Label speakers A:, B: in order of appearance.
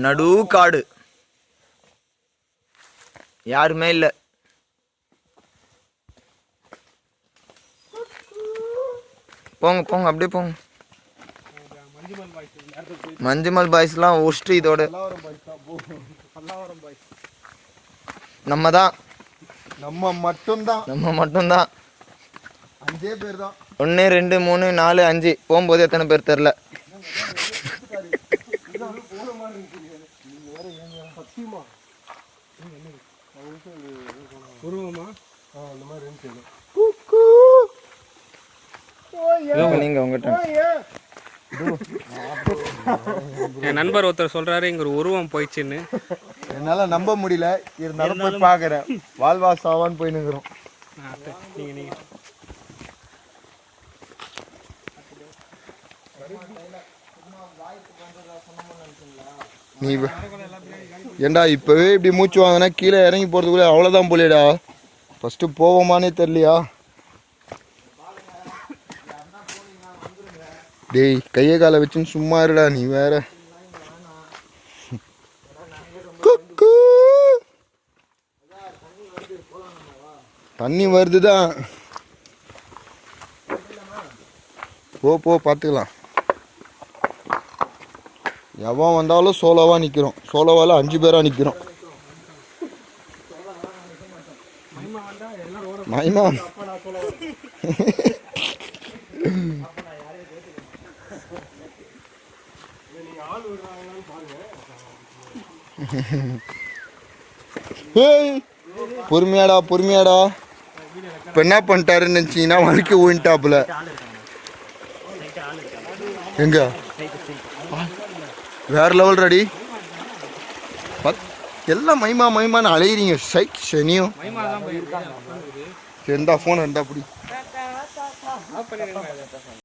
A: நடு காடு, யாருமே இல்லை. போங்க போங்க அப்படியே போங்க. மஞ்சுமல் பாய்ஸ்லாம் ஒஸ்ட்டு. இதோட நம்ம தான்,
B: நம்ம மட்டும்தான் 5 பேர் தான்.
A: 1 2 3 4 5. போகும்போது எத்தனை பேர் தெரில. நீங்க உங்ககிட்ட
C: என் நண்பர் ஒருத்தர் சொல்றாரு இங்க ஒரு உருவம் போயிடுச்சுன்னு.
B: என்னால நம்ப முடியல, இருந்தாலும் போய் பாக்குறேன். வாழ்வா சாவான்னு போய் நிக்கிறோம். நீ ஏண்டா இப்பவே இப்படி மூச்சு வாங்கினா கீழே இறங்கி போறதுக்குள்ள அவ்வளவுதான் போலியடா. ஃபர்ஸ்ட் போவோமானே தெரியலையா? டேய் கையை காலை வச்சுன்னு சும்மா இருடா நீ வேற. தண்ணி வருதுதான். போ பார்த்துக்கலாம். எவன் வந்தாலும் சோலோவா நிக்கிறோம். சோலோவால 5 பேரா நிக்கிறோம். மைமா பொறுமையாடா. இப்ப என்ன பண்ணிட்டாருன்னு நினைச்சீங்கன்னா வலிக்க ஊன்ட்டாப்புல. எங்க வேற லெவல் ரெடி. எல்லாம் மைமான்னு அலையிறீங்க. சைக் சனியும் எந்த ஃபோன் இருந்தா அப்படி